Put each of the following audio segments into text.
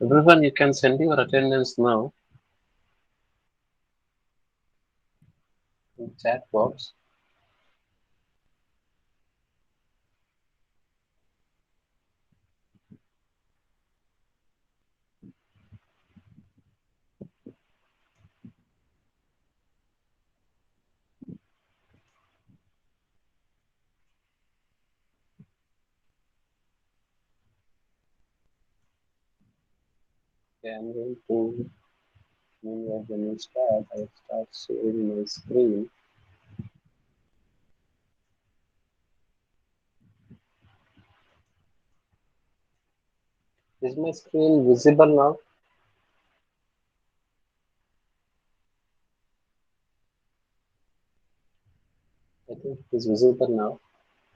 Everyone, you can send your attendance now in chat box. Okay, I'm going to, meanwhile, when you start, I start sharing my screen. Is my screen visible now? I think it is visible now.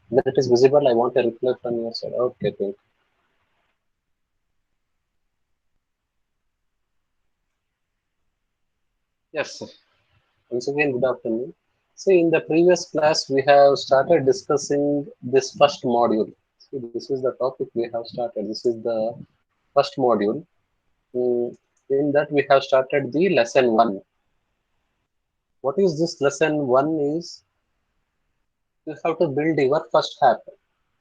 When it is visible, I want a reply from your side. Okay, good. Yes. Once again, good afternoon. See, in the previous class, we have started discussing this first module. See, this is the topic we have started. This is the first module. Mm, In that, we have started the lesson one. What is this lesson one is you have to build your first app.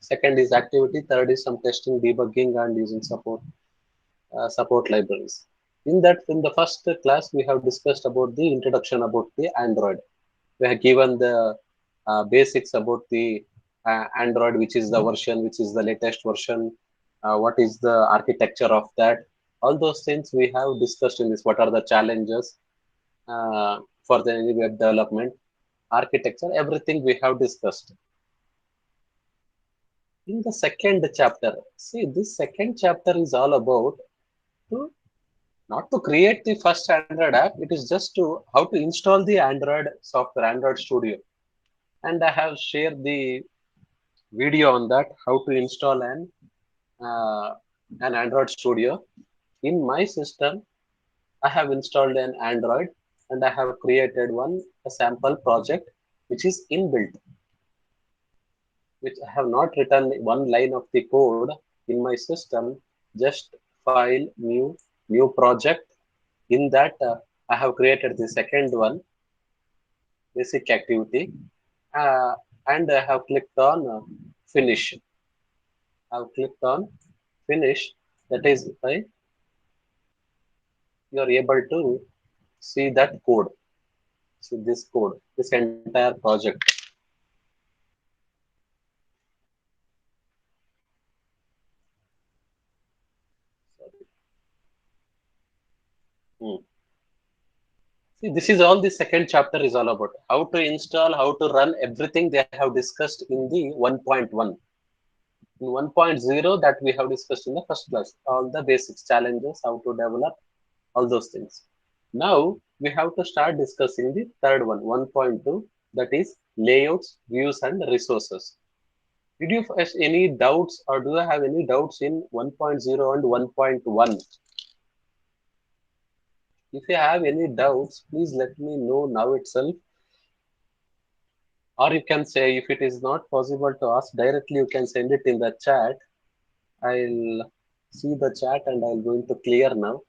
Second is activity. Third is some testing, debugging, and using support libraries. In that, in the first class, we have discussed about the introduction about the Android. We have given the basics about the Android, which is the version, which is the latest version, what is the architecture of that. All those things we have discussed in this. What are the challenges for the any web development, architecture, everything we have discussed. In the second chapter, see, this second chapter is all about to not to create the first Android app, it is just to how to install the Android software, Android Studio. And I have shared the video on that, how to install an Android Studio. In my system, I have installed an Android and I have created a sample project which is inbuilt, which I have not written one line of the code in my system, just file new project. In that, I have created the second one, basic activity, uh, and I have clicked on finish. I've clicked on finish. That is why you are able to see that code. See this code, this entire project. Sorry. Hmm. See, this is all the second chapter is all about. How to install, how to run, everything they have discussed in the 1.1. In 1.0 that we have discussed in the first class. All the basics, challenges, how to develop, all those things. Now we have to start discussing the third one, 1.2, that is layouts, views, and resources. Did you face any doubts or do you have any doubts in 1.0 and 1.1? If you have any doubts, please let me know now itself. Or you can say if it is not possible to ask directly, you can send it in the chat. I'll see the chat and I'll going to clear now.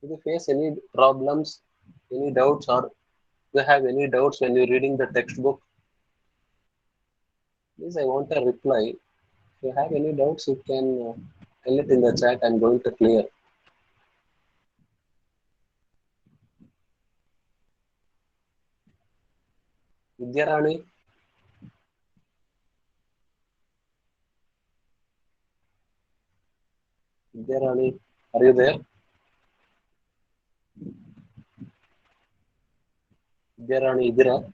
If you face any problems, any doubts, or you have any doubts when you're reading the textbook, please I want a reply. If you have any doubts, you can tell it in the chat. I'm going to clear. Vidyarani, Vidyarani, are you there? Vidyarani, Idira.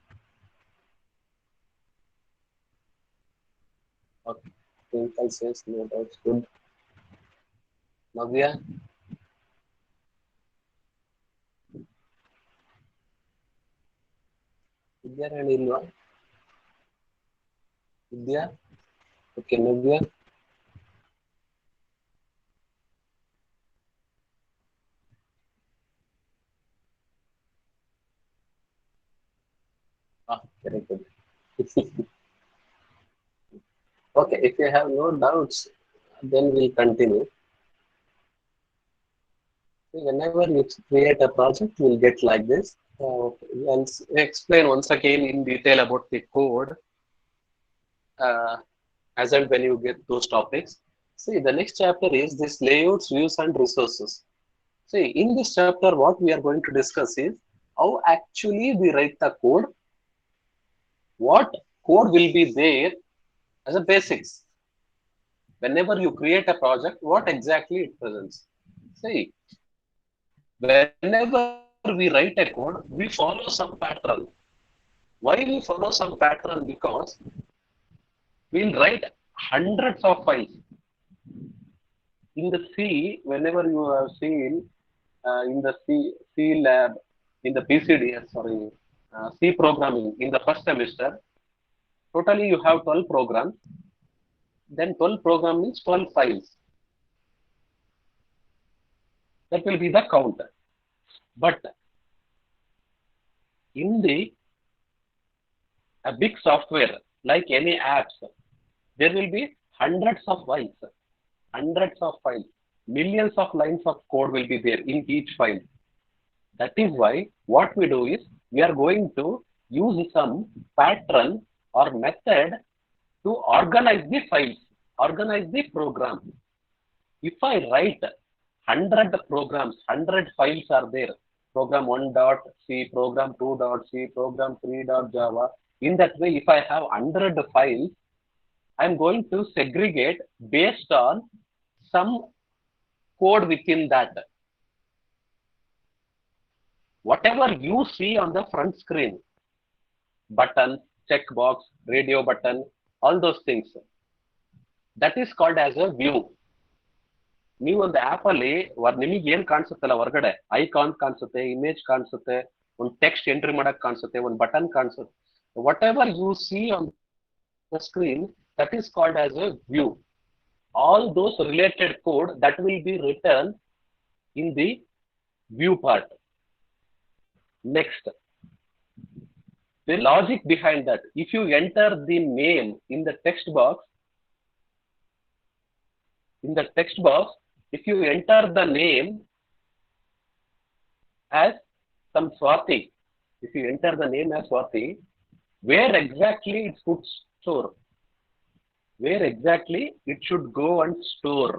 Okay. Twinkle says no doubts. Good. Navya, Vidyarani ilva? Vidya? Okay, Navya. Ah, very good. Okay, if you have no doubts, then we'll continue. Whenever you create a project, you'll get like this. I'll explain once again in detail about the code uh, as and when you get those topics. See, the next chapter is this layouts, views, and resources. See, in this chapter, what we are going to discuss is how actually we write the code, what code will be there as a basics. Whenever you create a project, what exactly it presents. See, whenever we write a code, we follow some pattern. Why we follow some pattern? Because we'll write hundreds of files. In the C, whenever you have seen in the C lab, in the PCDS, sorry, C programming in the first semester, totally you have 12 programs. Then 12 program means 12 files. That will be the count. But in the a big software like any apps, there will be hundreds of files, millions of lines of code will be there in each file. That is why what we do is we are going to use some pattern or method to organize the files, organize the program. If I write 100 programs, 100 files are there, program 1.c, program 2.c, program 3.java. In that way, if I have 100 files, I'm going to segregate based on some code within that. Whatever you see on the front screen, button, checkbox, radio button, all those things, that is called as a view. ನೀವು ಒಂದು app ಅಲ್ಲಿ ನಿಮಗೆ ಏನ್ ಕಾಣಿಸುತ್ತಲ್ಲ ಹೊರಗಡೆ icon ಕಾಣಿಸುತ್ತೆ, image ಕಾಣಿಸುತ್ತೆ, ಒಂದು text entry ಮಾಡಕ್ ಕಾಣಿಸುತ್ತೆ, ಒಂದು ಬಟನ್ ಕಾಣಿಸುತ್ತೆ. What ever U C on the screen, that is called as a view. All those related code that will be written in the view part. Next, the logic behind that, if you enter the name in the text box, if you enter the name as some Swati, if you enter the name as Swati, where exactly it should store, where exactly it should go and store,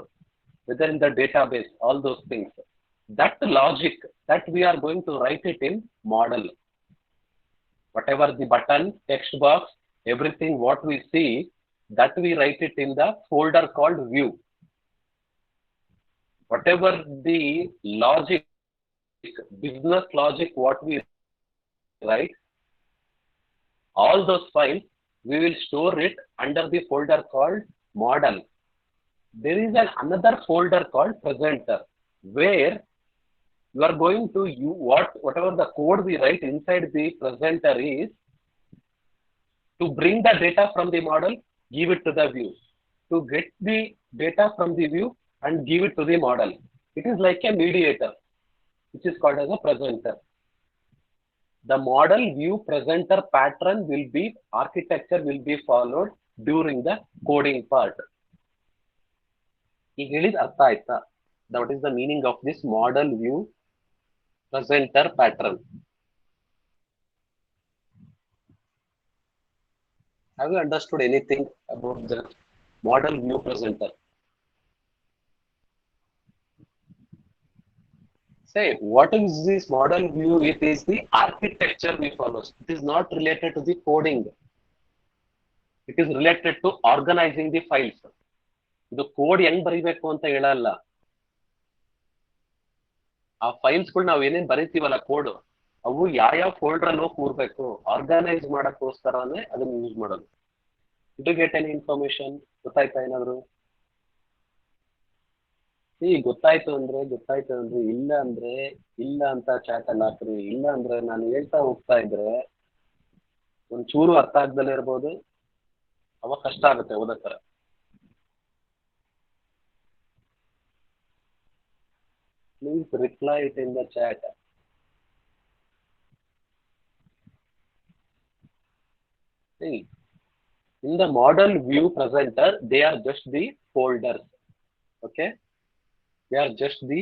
whether in the database, all those things. That logic, that we are going to write it in model. Whatever the button, text box, everything what we see, that we write it in the folder called view. Whatever the logic, business logic, what we write, all those files, we will store it under the folder called model. There is another folder called presenter, where you are going to use whatever the code we write inside the presenter is to bring the data from the model, give it to the view, to get the data from the view and give it to the model. It is like a mediator, which is called as a presenter. The model view presenter pattern will be, architecture will be followed during the coding part. ಈಗ ಹೇಳಿದ ಅರ್ಥ ಆಯ್ತಾ? What is the meaning of this model view presenter pattern? Have you understood anything about the model view presenter? Say, what is this model view? It is the architecture we follow. It is not related to the coding. It is related to organizing the files. ಇದು code ಹೆಂಗ್ ಬರಿಬೇಕು ಅಂತ ಹೇಳಲ್ಲ. ಆ ಫೈಲ್ಸ್ಗಳು ನಾವ್ ಏನೇನ್ ಬರೀತೀವಲ್ಲ code, ಅವು ಯಾವ ಫೋಲ್ಡರ್ ಅಲ್ಲಿ ಹೋಗಿ ಕೂರ್ಬೇಕು, ಆರ್ಗನೈಸ್ ಮಾಡಕ್ಕೋಸ್ಕರನೇ ಅದನ್ನ ಯೂಸ್ ಮಾಡೋದು. ಟು ಗೆಟ್ ಎನಿ ಇನ್ಫಾರ್ಮೇಶನ್, ಗೊತ್ತಾಯ್ತಾ ಏನಾದ್ರು? ಗೊತ್ತಾಯ್ತು ಅಂದ್ರೆ ಇಲ್ಲ ಅಂದ್ರೆ ಇಲ್ಲ ಅಂತ ಚಾಟ್ ಅಲ್ಲಿ ಹಾಕ್ರಿ. ಇಲ್ಲ ಅಂದ್ರೆ ನಾನು ಹೇಳ್ತಾ ಹೋಗ್ತಾ ಇದ್ರೆ ಒಂಚೂರು ಅರ್ಥ ಆಗ್ದಲೇ ಇರ್ಬೋದು, ಅವಾಗ ಕಷ್ಟ ಆಗುತ್ತೆ ಓದಕ್ಕಾರ. Please reply it in the chat. See, In the model view presenter, they are just the folders. Okay, they are just the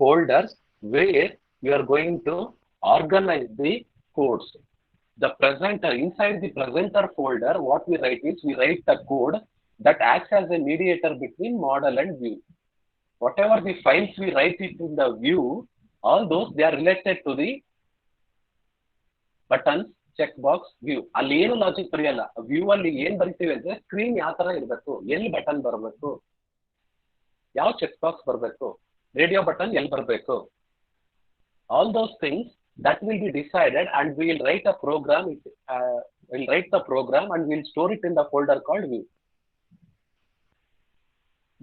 folders where you are going to organize the codes. The presenter, inside the presenter folder, what we write is we write the code that acts as a mediator between model and view. Whatever the files we write it in the view, all those they are related to the buttons, checkbox, view. ಅಲ್ಲಿ ಏನು logic ಬರೆಯಲ್ಲ. View ಅಲ್ಲಿ ಏನ್ ಬರಿತೀವಿ ಅಂದ್ರೆ screen ಯಾವ ತರ ಇರಬೇಕು, ಎಲ್ಲಿ ಬಟನ್ ಬರಬೇಕು, ಯಾವ ಚೆಕ್ ಬಾಕ್ಸ್ ಬರಬೇಕು, ರೇಡಿಯೋ ಬಟನ್ ಎಲ್ಲಿ ಬರಬೇಕು. All those things that will be decided, and we will write a program. We'll write the program and we'll store it in the folder called view.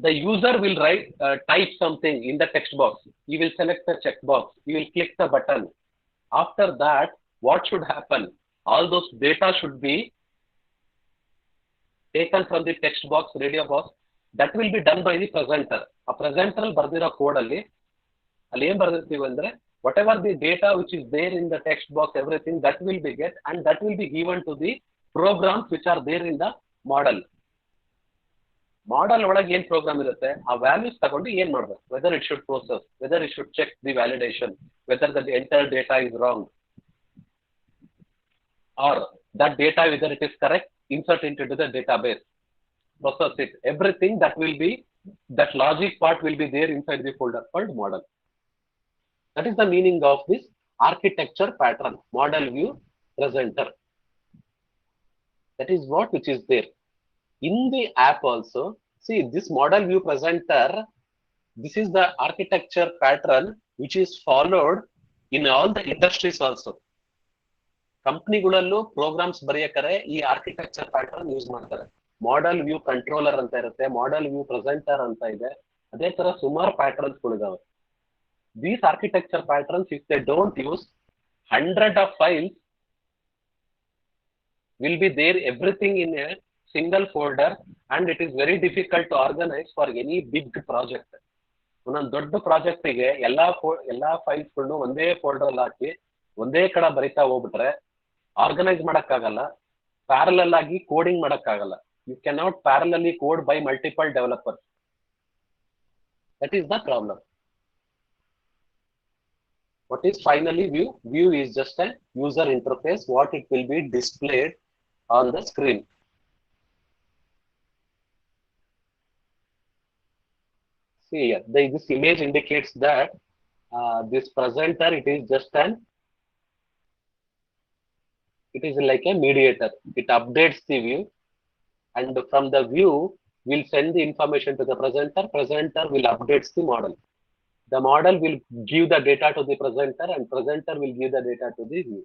The user will type something in the text box. He will select the checkbox. He will click the button. After that, what should happen? All those data should be taken from the text box, radio box. That will be done by the presenter. A presenter bardira code alli ಏನು ಬರ್ದಿರ್ತೀವಿ ಅಂದ್ರೆ whatever the data which is there in the text box, everything that will be get, and that will be given to the programs which are there in the model. Model ಒಳಗೆ ಏನ್ program ಇರುತ್ತೆ, ಆ values ತಗೊಂಡು ಏನ್ ಮಾಡ್ಬೇಕು, whether it should process, whether it should check the validation, whether the enter data is wrong, or that data whether it is correct, insert into the database, process it, everything that will be, that logic part will be there inside the folder called model. That is the meaning of this architecture pattern, model view presenter. That is what which is there in the app also. See, this model view presenter, this is the architecture pattern which is followed in all the industries also. ಕಂಪ್ನಿಗಳಲ್ಲೂ programs ಬರೆಯಕರೆ ಈ architecture pattern use ಮಾಡ್ತಾರೆ. Model view controller ಅಂತ ಇರುತ್ತೆ, model view presenter ಅಂತ ಇದೆ, ಅದೇ ತರ ಸುಮಾರು ಪ್ಯಾಟರ್ನ್ಸ್ ಗಳಿದಾವೆ. These architecture patterns, if they don't use, 100 of files will be there, everything in a single folder, and it is very difficult to organize for any big project. ಒಂದೊಂದು ದೊಡ್ಡ project ಗೆ ಎಲ್ಲಾ ಫೈಲ್ಸ್ ಗಳನ್ನು ಒಂದೇ folder ಅಲ್ಲಿ ಹಾಕಿ ಒಂದೇ ಕಡೆ ಬರಿತಾ ಹೋಗ್ಬಿಟ್ರೆ ಆರ್ಗನೈಸ್ ಮಾಡಕ್ಕಾಗಲ್ಲ, ಪ್ಯಾರಲಲ್ ಆಗಿ ಕೋಡಿಂಗ್ ಮಾಡಕ್ಕಾಗಲ್ಲ. You cannot parallelly code by multiple developers. That is the problem. What is finally view? View is just a user interface, what it will be displayed on the screen. See here, this image indicates that this presenter, it is just it is like a mediator. It updates the view, and from the view, we'll send the information to the presenter. Presenter will update the model. The model will give the data to the presenter, and presenter will give the data to the view.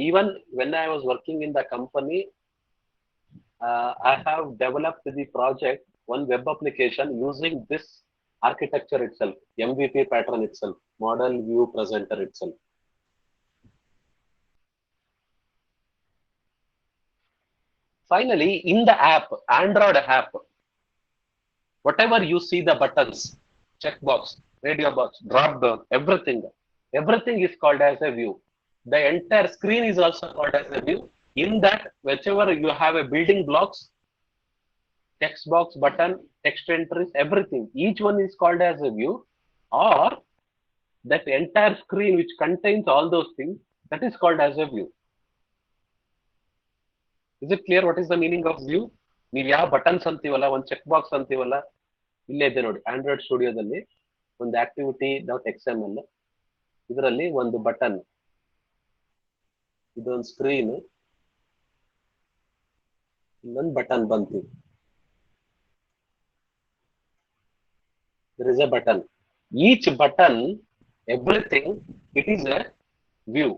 Even when I was working in the company, I have developed the project, one web application using this architecture itself, MVP pattern itself, model view presenter itself. Finally, in the app, Android app, whatever you see the buttons, checkbox, radio box, drop down, everything is called as a view. The entire screen is also called as a view. In that, whichever you have a building blocks, text box, button, text entries, everything, each one is called as a view, or that entire screen which contains all those things, that is called as a view. Is it clear what is the meaning of view? ನೀವು ಯಾವ buttons ಅಂತೀವಲ್ಲ, ಒಂದು check box ಅಂತೀವಲ್ಲ, ಇಲ್ಲೇ ಇದೆ ನೋಡಿ, Android ಸ್ಟುಡಿಯೋದಲ್ಲಿ ಒಂದು ಆಕ್ಟಿವಿಟಿ .xml, ಇದರಲ್ಲಿ ಒಂದು ಬಟನ್, ಇದೊಂದು ಸ್ಕ್ರೀನ್, ಇನ್ನೊಂದು ಬಟನ್ ಬಂತು. There is a button. Each button, everything, it is a view.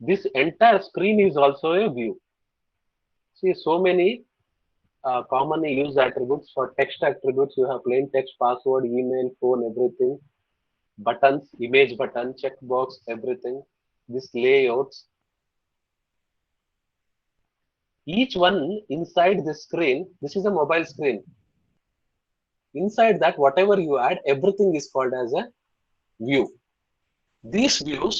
This entire screen is also a view. See, so many commonly used attributes. For text attributes, you have plain text, password, email, phone, everything. Buttons, image button, checkbox, everything. This layouts. Each one inside this screen, this is a mobile screen. Inside that, whatever you add, everything is called as a view. These views,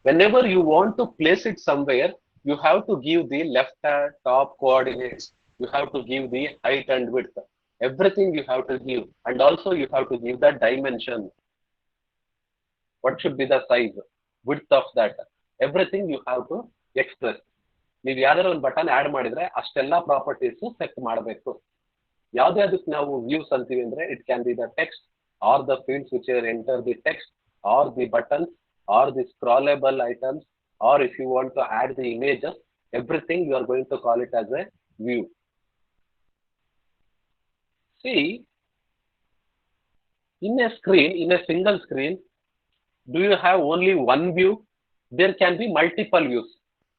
whenever you want to place it somewhere, you have to give the left top coordinates, You have to give the height and width. Everything you have to give. And also you have to give the dimension. What should be the size, width of that? Everything you have to express. ನೀವು ಯಾವ್ದಾರ ಒಂದು button add ಮಾಡಿದ್ರೆ ಅಷ್ಟೆಲ್ಲ properties set ಮಾಡಬೇಕು. ಯಾವ್ದೇ ಅದಕ್ಕೆ ನಾವು views ಅಂತೀವಿ ಅಂದ್ರೆ it can be the text or the fields which are enter the text or the buttons or the scrollable items or if you want to add the images, everything you are going to call it as a view. See, in a screen, in a single screen, do you have only one view? There can be multiple views.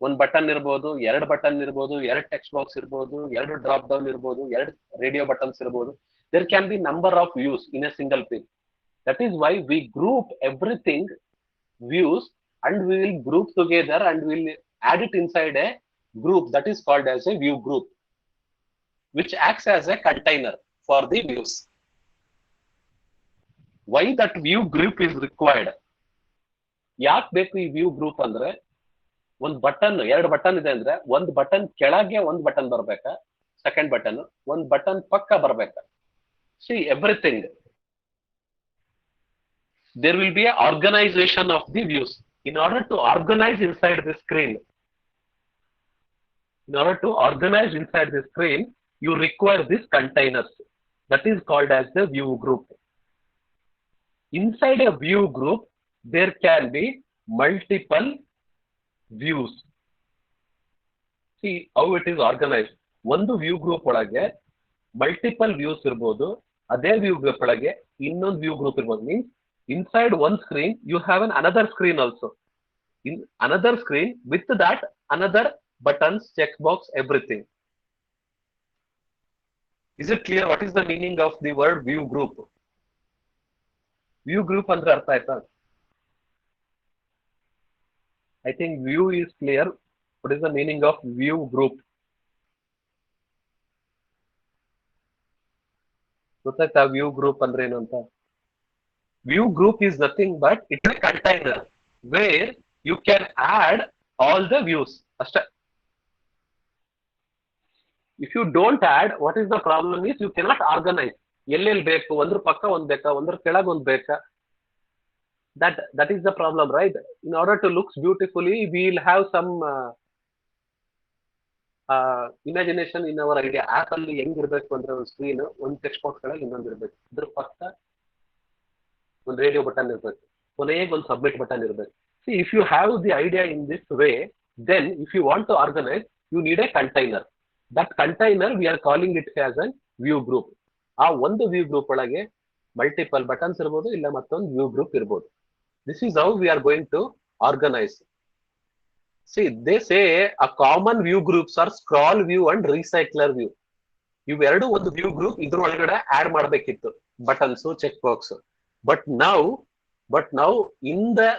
ಒಂದು button ಇರ್ಬೋದು, ಎರಡು button ಇರ್ಬೋದು, ಎರಡು text box ಇರ್ಬೋದು, ಎರಡು drop down ಇರ್ಬೋದು, ಎರಡು radio buttons ಇರ್ಬೋದು. There can be number of views in a single page. That is why we group everything views and we will group together and we will add it inside a group that is called as a view group, which acts as a container for the views. Why that view group is required? ಯಾಕೆ ಬೇಕು ಈ view group ಅಂದ್ರೆ, ಒಂದು button, ಎರಡು button ಇದೆ ಅಂದ್ರೆ ಒಂದು button ಕೆಳಗೆ ಒಂದು ಬಟನ್ ಬರ್ಬೇಕಾ, ಸೆಕೆಂಡ್ ಬಟನ್ ಒಂದು ಬಟನ್ ಪಕ್ಕ ಬರ್ಬೇಕಾ? See, everything, there will be an organization of the views. In order to organize inside the screen, you require these containers. That is called as the view group. Inside a view group, there can be multiple views. See how it is organized. ಒಂದು view group ಒಳಗೆ multiple views ಇರ್ಬೋದು, ಅದೇ view group ಒಳಗೆ ಇನ್ನೊಂದು view group ಇರ್ಬೋದು. Means inside one screen you have another screen also. In another screen, with that another buttons, checkbox, everything. Is it clear what is the meaning of the word view group? View group ಅಂದ್ರೆ ಅರ್ಥ ಆಯ್ತಾ? I think view is clear. What is the meaning of view group? ಗೊತ್ತಾಯ್ತಾ view group ಅಂದ್ರೆ ಏನು ಅಂತ? View group is nothing but it's a container where you can add all the views. If you don't add, what is the problem is you cannot organize. ಎಲ್ಲೆಲ್ಲಿ ಬೇಕು, ಒಂದ್ರ ಪಕ್ಕ ಒಂದ್ ಬೇಕಾ, ಒಂದ್ರ ಕೆಳಗೆ ಒಂದ್ ಬೇಕಾ? That is the problem, right? In order to look beautifully, we will have some imagination in our idea. App ಅಲ್ಲಿ ಹೆಂಗಿರ್ಬೇಕು ಅಂದ್ರೆ ಒಂದು ಸ್ಕ್ರೀನ್, ಒಂದು ಟೆಕ್ಸ್ಟ್ ಬಾಕ್ಸ್ ಕೆಳಗೆ ಇನ್ನೊಂದು ಇರ್ಬೇಕು, ಅದ್ರ ಪಕ್ಕ ಒಂದು ರೇಡಿಯೋ ಬಟನ್ ಇರ್ಬೇಕು, ಕೊನೆಗೆ ಒಂದು ಸಬ್ಮಿಟ್ ಬಟನ್ ಇರ್ಬೇಕು. See, if you have the idea in this way, then if you want to organize, you need a container. That container we are calling it as a view group. ಆ ಒಂದು view group ಒಳಗೆ multiple buttons ಇರ್ಬೋದು, ಇಲ್ಲ ಮತ್ತೊಂದು view group ಇರ್ಬೋದು. This is how we are going to organize. See, they say a common view groups are scroll view and recycler view. ಇವೆರಡು ಒಂದು view group, ಇದ್ರ ಒಳಗಡೆ ಆಡ್ ಮಾಡಬೇಕಿತ್ತು buttons, check box. But now in the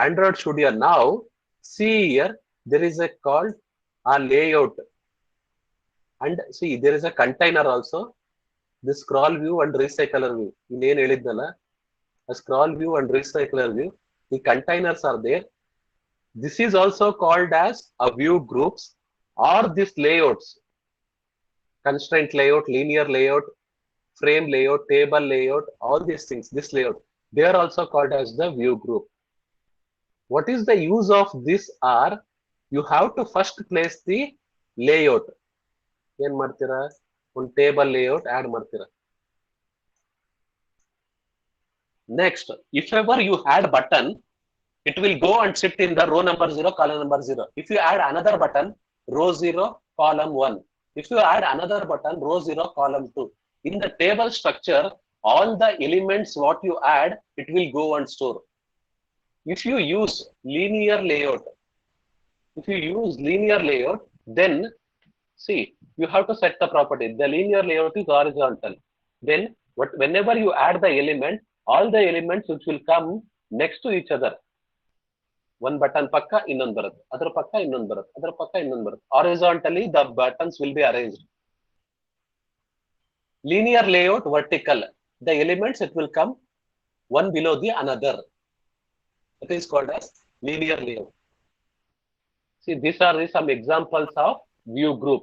Android Studio now, see here there is a called a layout, and see there is a container also, the scroll view and recycler view. ಇನ್ನೇನು ಹೇಳಿದ್ನಲ್ಲ, a scroll view and recycler view, the containers are there. This is also called as a view groups or this layouts, constraint layout, linear layout, frame layout, table layout, all these things, this layout, they are also called as the view group. What is the use of this are, you have to first place the layout. ಏನ್ ಮಾಡ್ತೀರಾ, ಒಂದು table layout add ಮಾಡ್ತೀರಾ. Next, if ever you add button, it will go and sit in the row number 0, column number 0. If you add another button, row 0, column 1. If you add another button, row 0, column 2. In the table structure, all the elements what you add, it will go and store. If you use linear layout, then see, you have to set the property. The linear layout is horizontal. Then whenever you add the element, all the elements which will come next to each other. One button ಪಕ್ಕ ಇನ್ನೊಂದು ಬರುತ್ತೆ, ಅದರ ಪಕ್ಕ ಇನ್ನೊಂದು ಬರುತ್ತೆ, ಅದರ ಪಕ್ಕ ಇನ್ನೊಂದು ಬರುತ್ತೆ. Horizontally the buttons will be arranged. Linear layout, vertical, the elements it will come one below the another. It is called as linear layout. See, these are some examples of view group.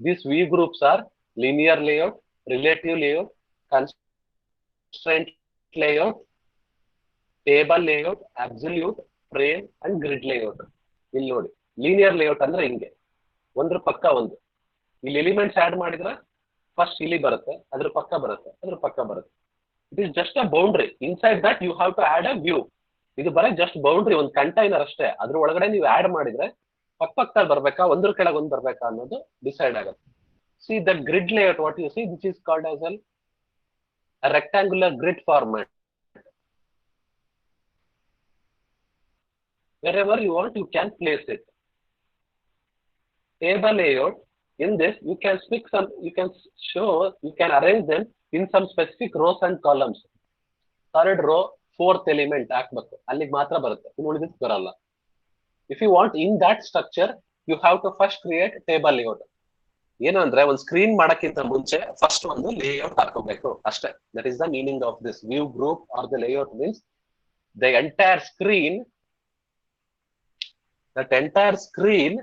These view groups are linear layout, relative layout, constraint layout, table layout, absolute, frame and grid layout. ಇಲ್ಲಿ ನೋಡಿ linear layout ಅಂದ್ರೆ ಹಿಂಗೆ ಒಂದ್ರ ಪಕ್ಕ ಒಂದು ಇಲ್ಲಿ elements add ಮಾಡಿದ್ರೆ first ಇಲ್ಲಿ ಬರುತ್ತೆ, ಅದ್ರ ಪಕ್ಕ ಬರುತ್ತೆ, ಅದ್ರ ಪಕ್ಕ ಬರುತ್ತೆ. It is just a boundary. Inside that you have to add a view. ಇದು ಬರೀ ಜಸ್ಟ್ ಬೌಂಡ್ರಿ, ಒಂದು ಕಂಟೈನರ್ ಅಷ್ಟೇ. ಅದ್ರ ಒಳಗಡೆ ನೀವು ಆಡ್ ಮಾಡಿದ್ರೆ ಪಕ್ಕದಲ್ಲಿ ಬರ್ಬೇಕಾ, ಒಂದ್ರ ಕೆಳಗೆ ಒಂದು ಬರ್ಬೇಕಾ ಅನ್ನೋದು ಡಿಸೈಡ್ ಆಗುತ್ತೆ. See that grid layout, what U C, this is called as a rectangular grid format. Wherever you want, you can place it. Table layout, in this you can pick some, you can show, you can arrange them in some specific rows and columns. Third row, fourth element ಹಾಕ್ಬೇಕು, ಅಲ್ಲಿಗೆ ಮಾತ್ರ ಬರುತ್ತೆ, ಇನ್ನು ಉಳಿದಿದ್ದು ಬರಲ್ಲ. If you want in that structure, you have to first create table layout. ಏನಂದ್ರೆ ಒಂದು screen ಮಾಡಕ್ಕಿಂತ ಮುಂಚೆ ಫಸ್ಟ್ ಒಂದು ಲೇಔಟ್ ಹಾಕೋಬೇಕು ಅಷ್ಟೇ. That is the meaning of this view group are the layout. Means the entire screen, that entire screen,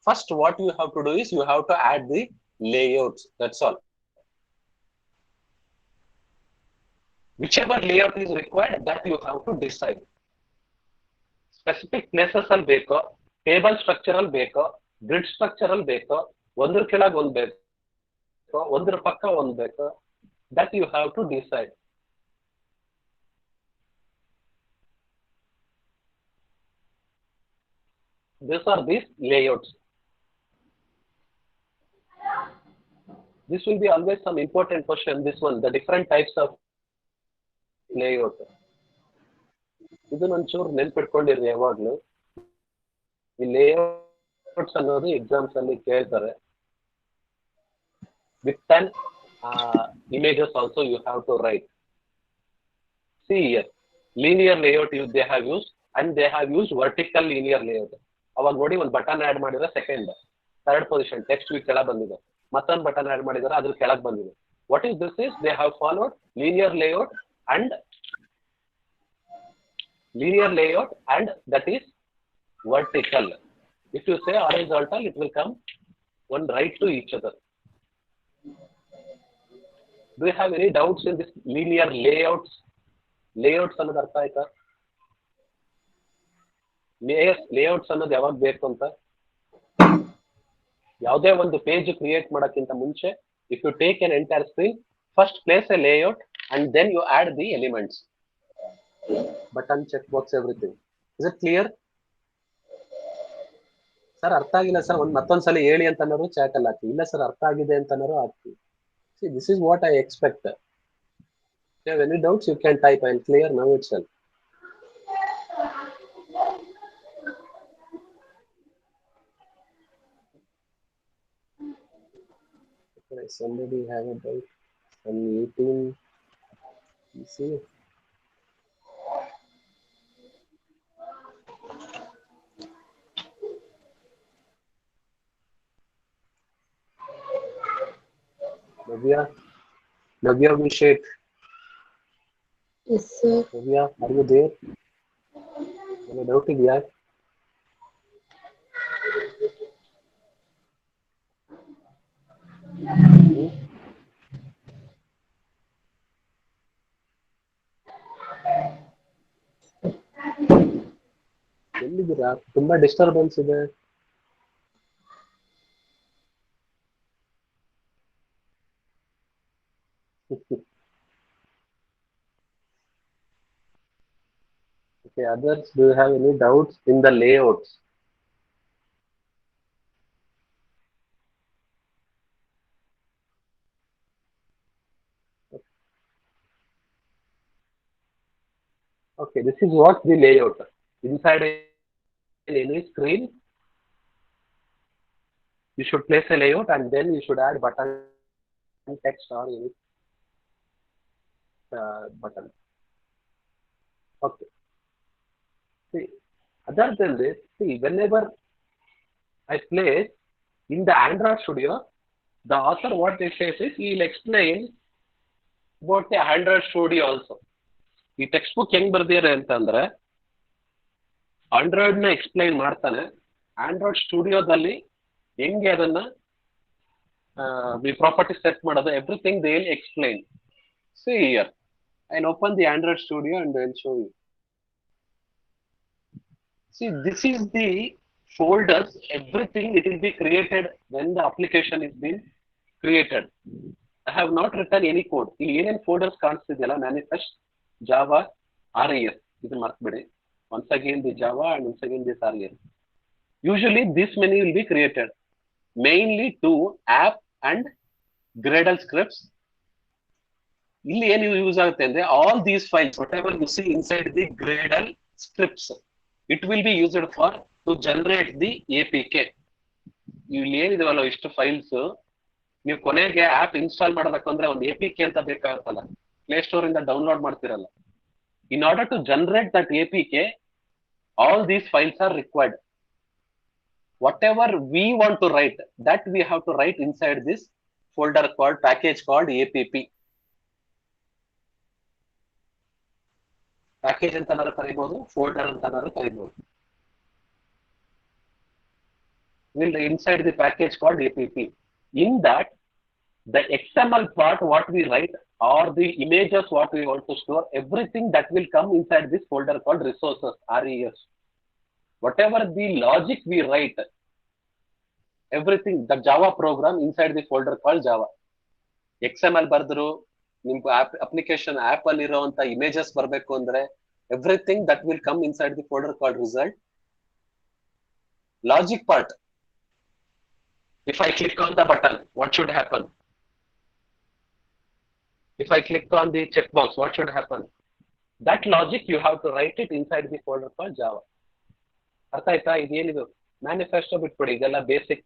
first what you have to do is you have to add the layouts. That's all. Whichever layout is required, that you have to decide. Specific places ಅಲ್ಲಿ ಬೇಕೋ, table structure ಅಲ್ಲಿ ಬೇಕೋ, grid structure ಅಲ್ಲಿ ಬೇಕೋ, ಒಂದ್ರ ಕೆಳಗೆ ಒಂದು ಬೇಕೋ, ಒಂದ್ರ ಪಕ್ಕ ಒಂದು ಬೇಕೋ, that you have to decide. These are these layouts. This will be always some important question. This one, the different types of layout. ಇದನ್ನ ಒಂಚೂರು ನೆನ್ಪಿಟ್ಕೊಂಡಿರಿ ಯಾವಾಗ್ಲೂ. ಈ ಲೇಔಟ್ಸ್ ಅನ್ನೋದು ಎಕ್ಸಾಮ್ಸ್ ಅಲ್ಲಿ ಕೇಳ್ತಾರೆ. With 10 images also you have to write. See here, linear layout they have used, and they have used vertical linear layout. ಅವಾಗ ನೋಡಿ ಒಂದು ಬಟನ್ ಆಡ್ ಮಾಡಿದ್ರೆ ಸೆಕೆಂಡ್, ಥರ್ಡ್ ಪೊಸಿಷನ್ ಟೆಕ್ಸ್ಟ್ ಕೆಳಗೆ ಬಂದಿದೆ, ಮತ್ತೊಂದು ಬಟನ್ ಆಡ್ ಮಾಡಿದ್ರೆ ಅದ್ರ ಕೆಳಗೆ ಬಂದಿದೆ. What is this is, they have followed linear layout and that is vertical. If you say horizontal, it will come one right to each other. Do you have any doubts in this linear layouts? Layouts ಅನ್ನೋದು ಅರ್ಥ ಆಯ್ತಾ? Layouts ಅನ್ನೋದು ಯಾವಾಗ ಬೇಕು ಅಂತ, ಯಾವುದೇ ಒಂದು page create ಮಾಡಕ್ಕಿಂತ ಮುಂಚೆ, if you take an entire screen, first place a layout and then you add the elements. Button, check box, everything. Is it clear? Sir ಅರ್ಥ ಆಗಿಲ್ಲ ಸರ್, ಮತ್ತೊಂದ್ಸಲ ಹೇಳಿ ಅಂತ ಅನ್ನೋರು ಚಾಟ್ ಅಲ್ಲಿ ಹಾಕಿ. ಇಲ್ಲ ಸರ್ ಅರ್ಥ ಆಗಿದೆ ಅಂತ ಅನ್ನೋರು ಹಾಕಿ. See, this is what I expect. If you have any doubts, you can type. I will clear now itself. Somebody have a doubt? I'm eating. You see. Navya Abhishek. Yes, sir. Navya, are you there? Any doubt idea? ಎಲ್ಲಿದ್ದೀರಾ? ತುಂಬಾ disturbance ಇದೆ. Okay, others, do you have any doubts in the layouts? Okay, this is what the layout. Inside any screen, you should place a layout and then you should add button, text or any button. Okay. See, other than this, see, whenever I place in the Android Studio, the author what they says is he will explain about the Android Studio also. ಈ text book ಹೆಂಗ್ ಬರ್ದಿದ್ದಾರೆ ಅಂತಂದ್ರೆ Android ನ explain ಮಾಡ್ತಾನೆ. Android ಸ್ಟುಡಿಯೋದಲ್ಲಿ ಹೆಂಗೆ ಅದನ್ನ we property set ಮಾಡೋದು everything they'll explain. See here, I'll open the Android Studio and I'll show you. See, this is the folders, everything it will be created when the application is being created. I have not written any code. ಇಲ್ಲಿ ಏನೇನು folders ಕಾಣಿಸ್ತಿದೆಯಲ್ಲ, manifest, Java, RES, ಇದು ಮರ್ತ್ಬಿಡಿ. Once again the Java and once again this RES. Usually this many will be created. Mainly to app and Gradle scripts. ಇಲ್ಲಿ ಏನು use ಆಗುತ್ತೆ ಅಂದ್ರೆ all these files, whatever you see inside the Gradle scripts, it will be used for to generate the APK. ಇಲ್ಲಿ ಏನಿದಾವಲ್ಲ ಇಷ್ಟು files, ನೀವು ಕೊನೆಗೆ app install ಮಾಡಬೇಕಂದ್ರೆ ಒಂದು APK ಅಂತ ಬೇಕಾಗುತ್ತಲ್ಲ, ಪ್ಲೇ ಸ್ಟೋರ್ ಇಂದ ಡೌನ್ಲೋಡ್ ಮಾಡ್ತಿರಲ್ಲ. In order to generate that APK, all these files are required. Whatever we want to write, that we have to write inside this folder called package called APP. Package ಅಂತನಾರು ಕರಿಬಹುದು, folder ಅಂತನಾರು ಕರಿಬಹುದು. Will inside the package called APP. In that, the XML part what we write or the images what we want to store, everything that will come inside this folder called resources, RES. Whatever the logic we write, everything, the Java program inside the folder called Java. XML ಬರ್ದ್ರು, ನಿಮ್ಗೆ application app ಅಲ್ಲಿ ಇರುವಂತ images ಬರಬೇಕು ಅಂದ್ರೆ, everything that will come inside the folder called result. Logic part. If I click on the button, what should happen? If I click on the checkbox, what should happen? That logic you have to write it inside the folder called Java. ಅರ್ಥ ಆಯ್ತಾ? ಇದೇನಿದು manifesto ಬಿಟ್ಬಿಡಿ, ಇದೆಲ್ಲ basic.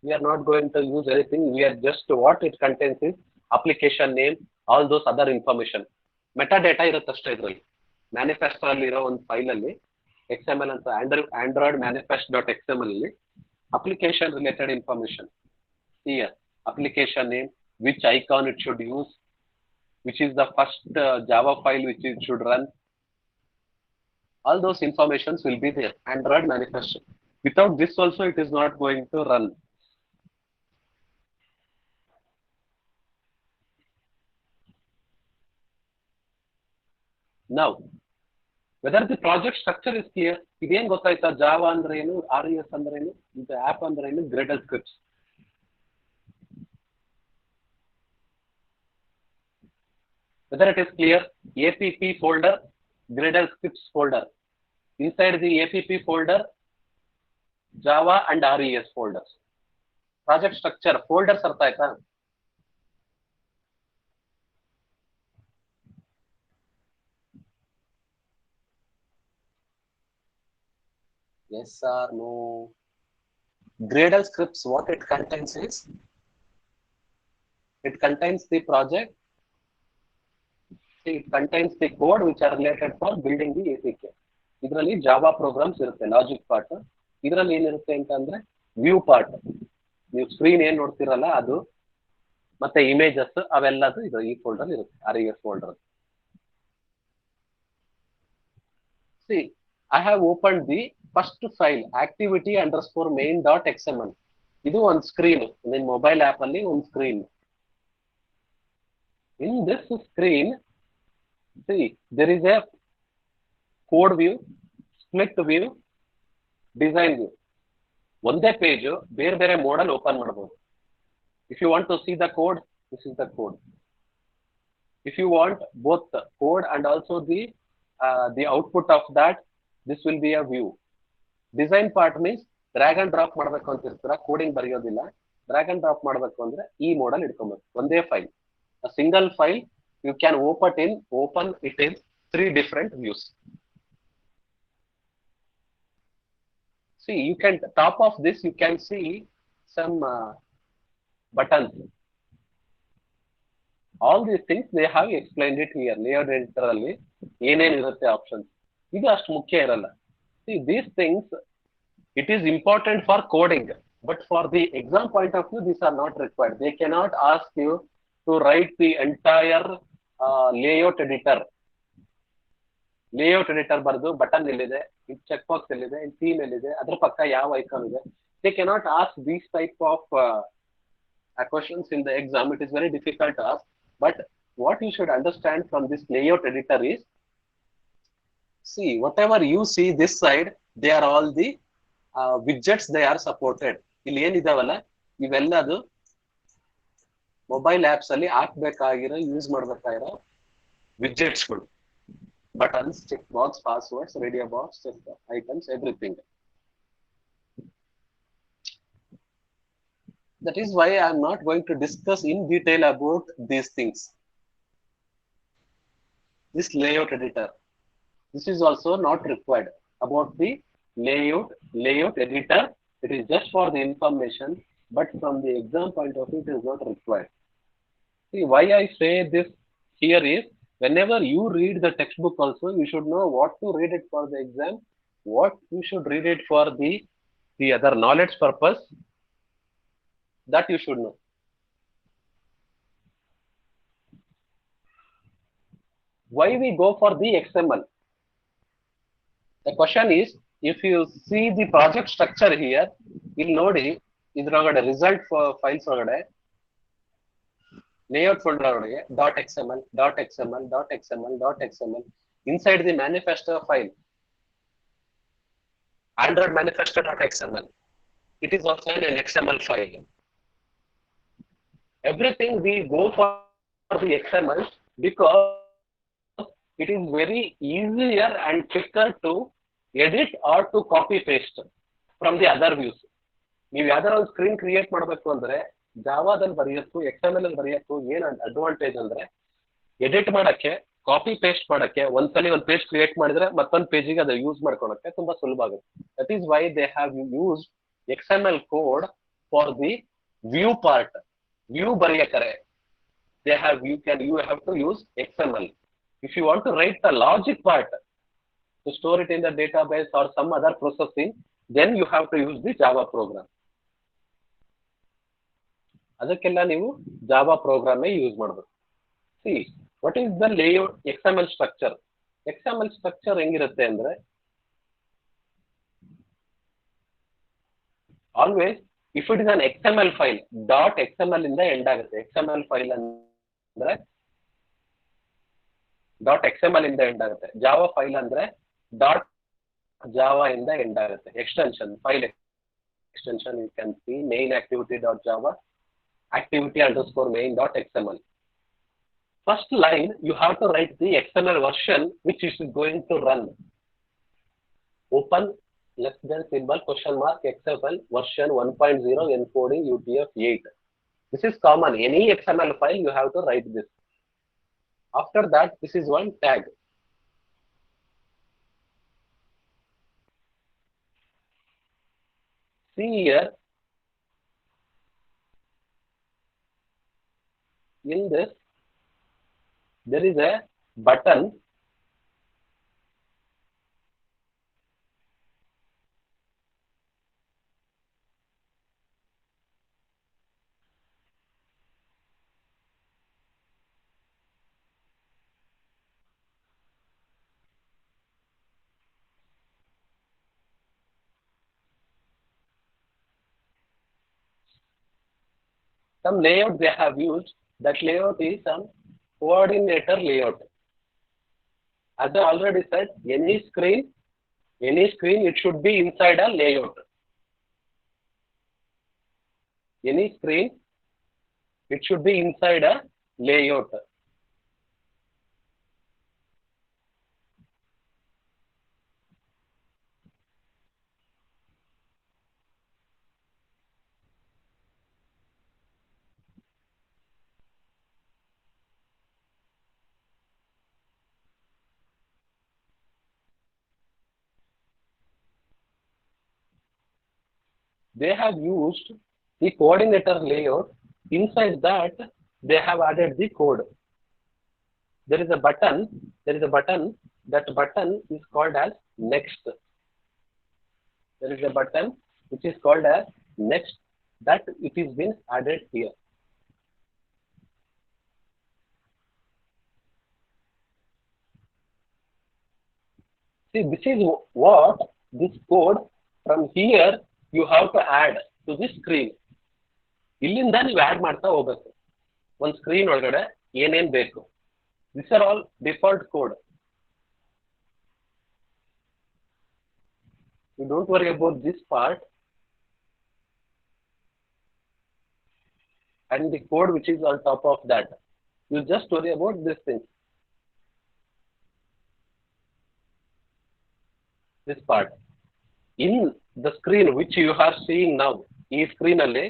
We are not going to use anything. We are just what it contains is application name, all those other information. Metadata ಇರುತ್ತಷ್ಟೇ ಇದರಲ್ಲಿ. Manifesto ಅಲ್ಲಿ ಇರೋ ಒಂದು file ಅಲ್ಲಿ XML ಅಂತ Android manifest.xml ಅಲ್ಲಿ application related information. Here, application name, which icon it should use, which is the first Java file which it should run. All those informations will be there. Android manifest. Without this also it is not going to run. Now, whether the project structure is clear, ಇದೇನ್ ಗೊತ್ತಾಯ್ತಾ? Java ಅಂದ್ರೆ ಏನು, RES ಅಂದ್ರೆ ಏನು, ಇದು app ಅಂದ್ರೆ ಏನು, Gradle scripts. Whether it is clear, APP folder, Gradle scripts folder. Inside the APP folder, Java and RES folders. Project structure, folders ಅರ್ಥ ಆಯ್ತಾ? Yes or no? Gradle scripts, what it contains is, it contains the project, it contains the code which are related for building the APK. ಇದರಲ್ಲಿ Java programmes ಇರುತ್ತೆ, logic part. ಇದರಲ್ಲಿ ಏನಿರುತ್ತೆ ಅಂತಂದ್ರೆ view part, ನೀವು screen ಏನ್ ನೋಡ್ತಿರಲ್ಲ ಅದು, ಮತ್ತೆ images ಅವೆಲ್ಲದು ಇದು ಈ ಫೋಲ್ಡರ್ ಇರುತ್ತೆ, RES folder. See, I have opened the first file, activity underscore main.xml. ಇದು ಒಂದು ಸ್ಕ್ರೀನ್, ನಿನ್ನ ಮೊಬೈಲ್ ಆಪ್ ಅಲ್ಲಿ ಒಂದು screen. In this screen, see, there is a code view, split view, design view. ಒಂದೇ page ಬೇರೆ ಬೇರೆ model open ಮಾಡಬಹುದು. If you want to see the code, this is the code. If you want both the code and also the output of that, this will be a view. Design part means drag and drop ಮಾಡಬೇಕು ಅಂತ ಇರ್ತೀರ, coding ಬರೆಯೋದಿಲ್ಲ. Drag and drop ಮಾಡಬೇಕು ಅಂದ್ರೆ ಈ model ಇಟ್ಕೊಬೇಕು, ಒಂದೇ file, a single file. You can open it in 3 different views. See, you can, top of this you can see some buttons. All these things they have explained it here. Layout editor ಅಲ್ಲಿ ಏನೇನು ಇರುತ್ತೆ options, ಇದು ಅಷ್ಟು ಮುಖ್ಯ ಇರಲ್ಲ. See, these things, it is important for coding, but for the exam point of view, these are not required. They cannot ask you to write the entire layout editor. Layout editor ಬರೆದು button ಎಲ್ಲಿದೆ, check box ಎಲ್ಲಿದೆ, theme ಎಲ್ಲಿದೆ, ಅದ್ರ ಪಕ್ಕ ಯಾವ icon ಇದೆ, They cannot ask these type of questions in the exam. It is very difficult to ask. But what you should understand from this layout editor is, see, whatever you see this side, they are all the widgets they are supported. ಇಲ್ಲಿ ಏನಿದಾವಲ್ಲ ಇವೆಲ್ಲದು mobile apps ಅಲ್ಲಿ ಹಾಕ್ಬೇಕಾಗಿರೋ use ಮಾಡ್ಬೇಕಾಗಿರೋ ವಿಡ್ಜೆಟ್ಸ್ಗಳು, buttons, check box, passwords, radio box, items, everything. That is why I am not going to discuss in detail about these things. This layout editor, this is also not required. About the layout editor, it is just for the information, but from the exam point of view, it is not required. See, why I say this here is, whenever you read the textbook also, you should know what to read it for the exam, what you should read it for the other knowledge purpose, that you should know. Why we go for the XML? The question is, if you see the project structure here, you'll nodi idragade result files ಒಳಗಡೆ layout folder ಒಳಗೆ .xml, .xml, .xml, .xml, inside the manifesto file, Android manifesto.xml, it is also an XML file. Everything we go for the XML because it is very easier and quicker to edit or to copy paste from the other views. ನೀವು ಯಾವ್ದಾರ ಒಂದು screen create ಮಾಡಬೇಕು ಅಂದ್ರೆ ಜಾವಾದಲ್ಲಿ ಬರೆಯೋಕ್ಕೂ XML ಅಲ್ಲಿ ಬರೆಯೋಕ್ಕೂ ಏನ್ advantage ಅಂದ್ರೆ, edit ಮಾಡಕ್ಕೆ, ಕಾಪಿ ಪೇಸ್ಟ್ ಮಾಡಕ್ಕೆ, ಒಂದ್ಸಲಿ ಒಂದು ಪೇಜ್ ಕ್ರಿಯೇಟ್ ಮಾಡಿದ್ರೆ ಮತ್ತೊಂದು ಪೇಜಿಗೆ ಅದು ಯೂಸ್ ಮಾಡ್ಕೊಳಕ್ಕೆ ತುಂಬಾ ಸುಲಭ ಆಗುತ್ತೆ. That is why they have use XML code for the view part. View ಬರೆಯಕರೆ you have to use XML. If you want to write the logic part to store it in the database or some other processing, then you have to use the Java program. ಅದಕ್ಕೆಲ್ಲ ನೀವು Java program use ಮಾಡಬೇಕು. See, what is the layout XML structure? XML structure ಹೆಂಗಿರುತ್ತೆ ಅಂದ್ರೆ, always if it is an XML file, .xml ಇಂದ end ಆಗುತ್ತೆ. XML file ಅಂದ್ರೆ .xml ಇಂದ end ಆಗುತ್ತೆ. ಜಾವಾ ಫೈಲ್ ಅಂದ್ರೆ .java ಇಂದ ಎಂಡ್ ಆಗುತ್ತೆ. Extension, file extension you can see main activity.java, activity_main.xml. First line, you have to write the XML version which is going to run. Open less than symbol $XML version 1.0 encoding UTF-8. This is common. Any XML file you have to write this. After that, this is one tag. See here, in this, there is a button. Some layout they have used. That layout is some coordinator layout. As I already said, any screen, it should be inside a layout. Any screen, it should be inside a layout. They have used the coordinator layout. Inside that, they have added the code. There is a button. That button is called as next. There is a button which is called as next, that it is been added here. See, this is what this code from here you have to add to the screen. ಇಲ್ಲಿಂದ ನೀವು add ಮಾಡ್ತಾ ಹೋಗ್ಬೇಕು ಒಂದು screen ಒಳಗಡೆ ಏನೇನ್ ಬೇಕು. These are all default code. You don't worry about this part and the code which is on top of that. You just worry about this thing. This part. In the screen which you are seeing now, ಈ screen ಅಲ್ಲಿ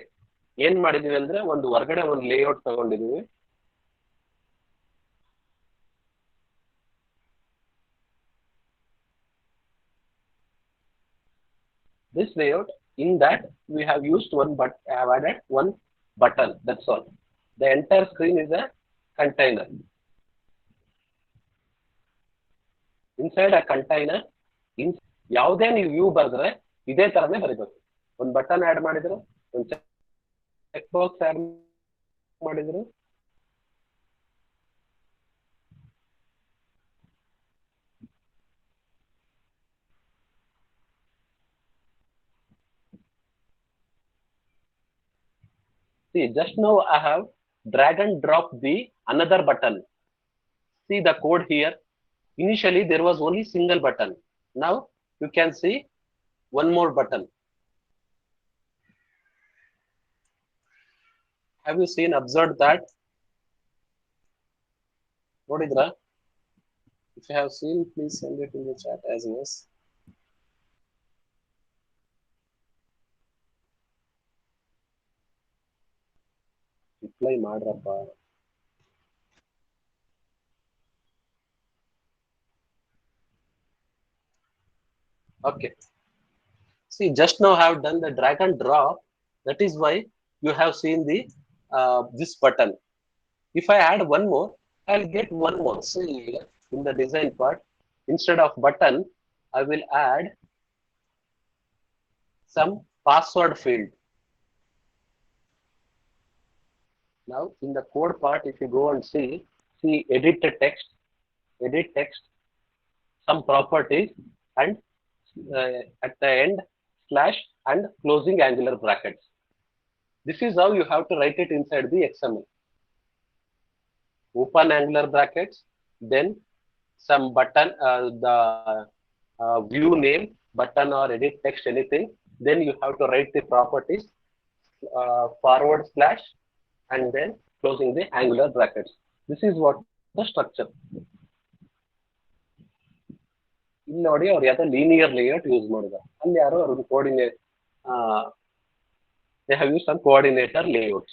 ಏನ್ ಮಾಡಿದೀವಿ ಅಂದ್ರೆ ಒಂದು ಹೊರಗಡೆ ಒಂದು layout ತಗೊಂಡಿದೀವಿ. This layout, in that we have used have added one button. That's all. The entire screen is a container. Inside a container, ಯಾವುದೇ ನೀವು ವ್ಯೂ ಬರೆದ್ರೆ ಇದೇ ತರನೇ ಬರೀಬೇಕು. ಒಂದು ಬಟನ್ ಆಡ್ ಮಾಡಿದ್ರು, ಒಂದು ಚೆಕ್ ಬಾಕ್ಸ್ ಆಡ್ ಮಾಡಿದ್ರು, see, just now I have drag and drop the another button. See the code here. Initially there was only single button. Now you can see one more button. Have you seen, observed that? Nodidra? If you have seen, please send it in the chat as yes. Reply madrappa. Okay. See, just now I have done the drag and drop. That is why you have seen the this button. If I add one more, I'll get one more. See, in the design part, instead of button, I will add some password field. Now, in the code part, if you go and see edit the text, some properties, and at the end, slash and closing angular brackets. This is how you have to write it inside the XML. Open angular brackets, then some button, the view name, button or edit text, anything. Then you have to write the properties, forward slash, and then closing the angular brackets. This is what the structure. ಇಲ್ಲಿ ನೋಡಿ ಅವ್ರು ಯಾವ್ದೋ linear layout use ಮಾಡಿದ್ದಾರೆ. ಅಲ್ಲಿ ಯಾರೋ ಅವ್ರಿಗೆ coordinate they have used some coordinator layouts.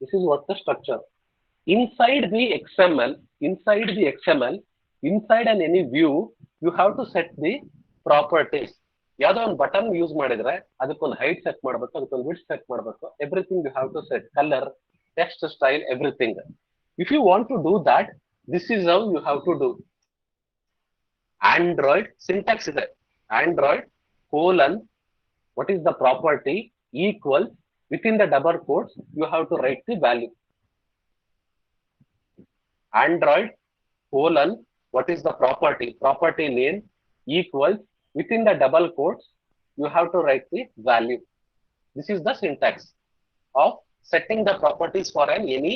This is what the structure. Inside the XML, inside an any view, you have to set the properties. ಯಾವ್ದೋ ಒಂದು ಬಟನ್ ಯೂಸ್ ಮಾಡಿದ್ರೆ ಅದಕ್ಕೊಂದು ಹೈಟ್ ಸೆಟ್ ಮಾಡಬೇಕು, ಅದಕ್ಕೊಂದು ವಿಡ್ತ್ ಸೆಟ್ ಮಾಡಬೇಕು. Everything you have to set, colour, text style, everything. If you want to do that, this is how you have to do. Android syntax is it. Android colon, what is the property, equals, within the double quotes, you have to write the value. Android colon, what is the property name, equals, within the double quotes, you have to write the value. This is the syntax of setting the properties for an any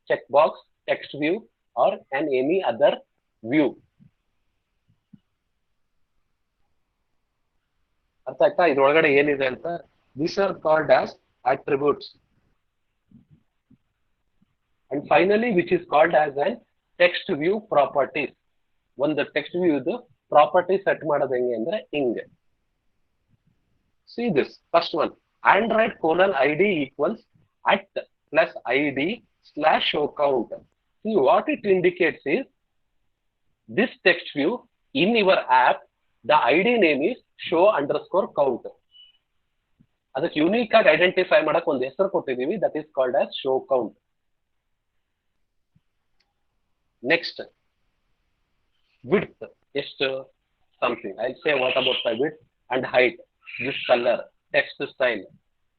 checkbox, text view, or any other view. ಅರ್ಥ ಆಯ್ತಾ? ಇದ್ರೊಳಗಡೆ ಏನಿದೆ ಅಂತ. These are called as attributes. And finally, which is called as an text view properties. ಒಂದು text view ಇದು property set ಮಾಡೋದು ಹೆಂಗೆ ಅಂದ್ರೆ ಹಿಂಗೆ. See this first one, Android colon ID equals at plus ID slash show count. See, what it indicates is this text view in your app, the ID name is show underscore count. ಅದಕ್ಕೆ unique ಆಗಿ identify ಮಾಡಕ್ ಒಂದು ಹೆಸರು ಕೊಟ್ಟಿದೀವಿ, that is called as show count. Next, width, ಎಷ್ಟು something. I'll say what about the width and height, this color, text style,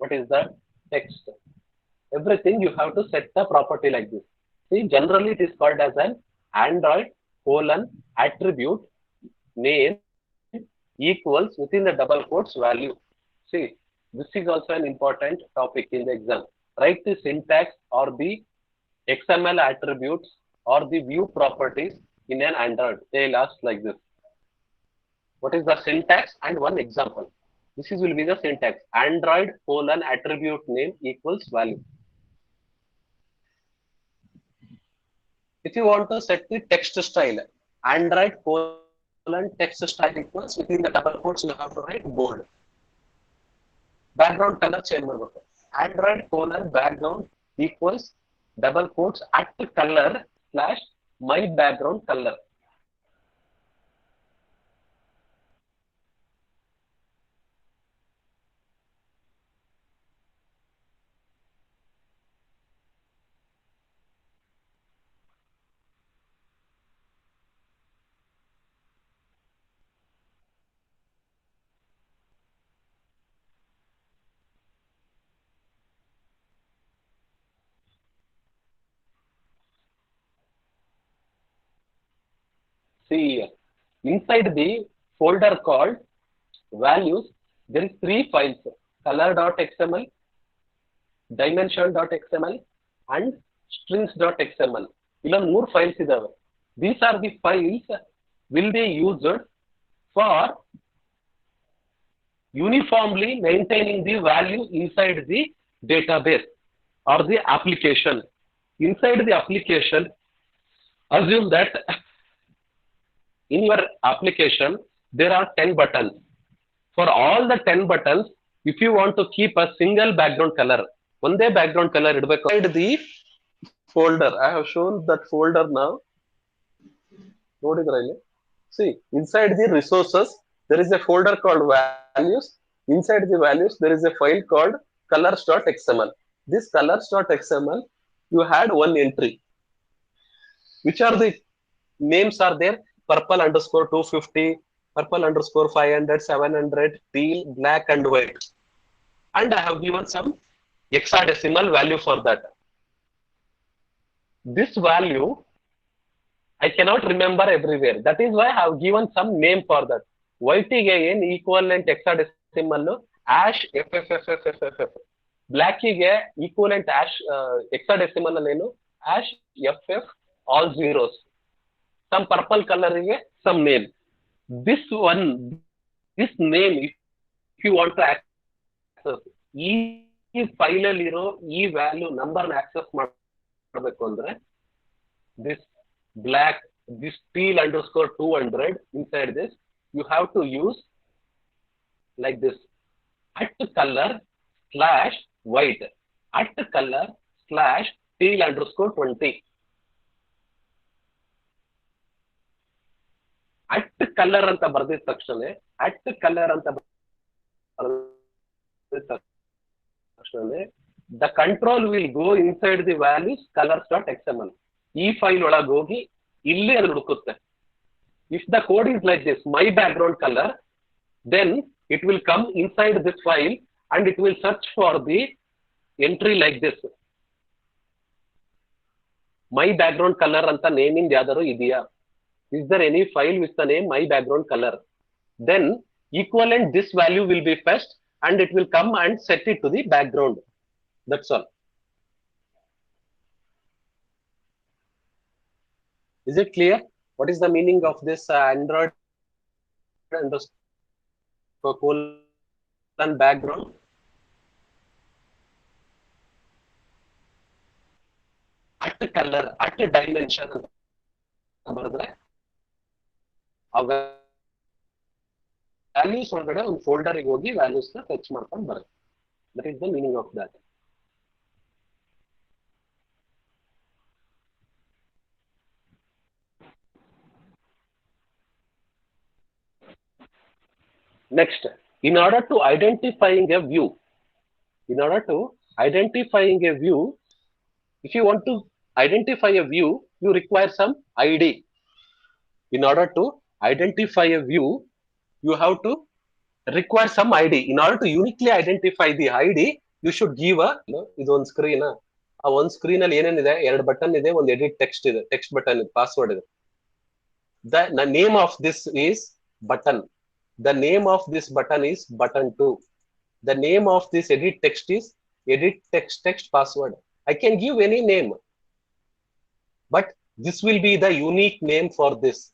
what is the text, everything you have to set the property like this. See, generally it is called as an Android colon attribute name equals within the double quotes value. See, this is also an important topic in the exam. Write the syntax or the XML attributes or the view properties in an Android. They'll ask like this. What is the syntax and one example? This is will be the syntax. Android colon attribute name equals value. If you want to set the text style, Android colon text style equals within the double quotes you have to write bold. Background color change ಮಾಡಬೇಕು. Android colon background equals double quotes at color slash my background color. See here, inside the folder called values, there is 3 files: color.xml, dimension.xml, and strings.xml. Illa 3 files idave. These are the files will be used for uniformly maintaining the value inside the database or the application. Inside the application, assume that in your application there are 10 buttons. For all the 10 buttons, if you want to keep a single background color, one day background color idbeku. Inside the folder, I have shown that folder now. See, inside the resources, there is a folder called values. Inside the values, there is a file called colors.xml. This colors.xml, you had one entry. Which are the names are there? Purple underscore 250, purple underscore 500, 700, teal, black, and white. And I have given some hexadecimal value for that. This value I cannot remember everywhere. That is why I have given some name for that. White in equivalent hexadecimal ash FFFFFF. Black equivalent ash hexadecimal ash FF all zeros. Some purple color some name. This name, if you want to access, file value number access this black, this teal underscore 200 inside this, you have to use like this at color slash white at color slash teal underscore 20. At color anta bardid takshane at color anta the control will go inside the values colors.xml. File ಒಳಗೆ ಹೋಗಿ ಇಲ್ಲಿ ಅದು ಹುಡುಕುತ್ತೆ. If the code is like this, my background color, then it will come inside this file and it will search for the entry like this. My background color anta name in yadaru idiya? Is there any file with the name my background color? Then equivalent this value will be fetched and it will come and set it to the background. That's all. Is it clear? What is the meaning of this Android underscore colon background? At color, at dimension. Values ಒಳಗಡೆ ಒಂದು folder ಹೋಗಿ values ನ fetch ಮಾಡ್ಕೊಂಡು ಬರುತ್ತೆ. That is the meaning of that. Next, in order to identifying a view, if you want to identify a view, you require some ID. In order to identify a view, you have to require some ID. In order to uniquely identify the ID, you should give a ಇದು ಒಂದು screen ಆ ಒಂದು screen ಅಲ್ಲಿ ಏನೇನಿದೆ, 2 button ಇದೆ, ಒಂದು edit text ಇದೆ, text button ಇದೆ, ಪಾಸ್ವರ್ಡ್ ಇದೆ. The name of this is button. The name of this button is button 2. The name of this edit text is edit text password. I can give any name, but this will be the unique name for this.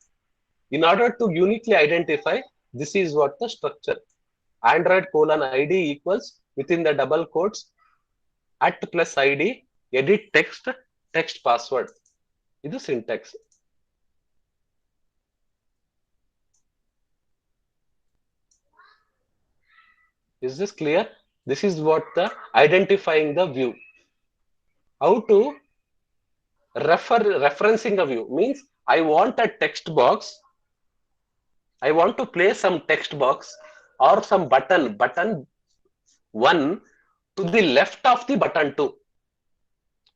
In order to uniquely identify, this is what the structure. Android colon ID equals within the double quotes at plus ID edit text password. This is syntax. Is this clear? This is what the identifying the view. How to referencing a view means I want a text box. I want to place some text box or some button 1 to the left of the button 2.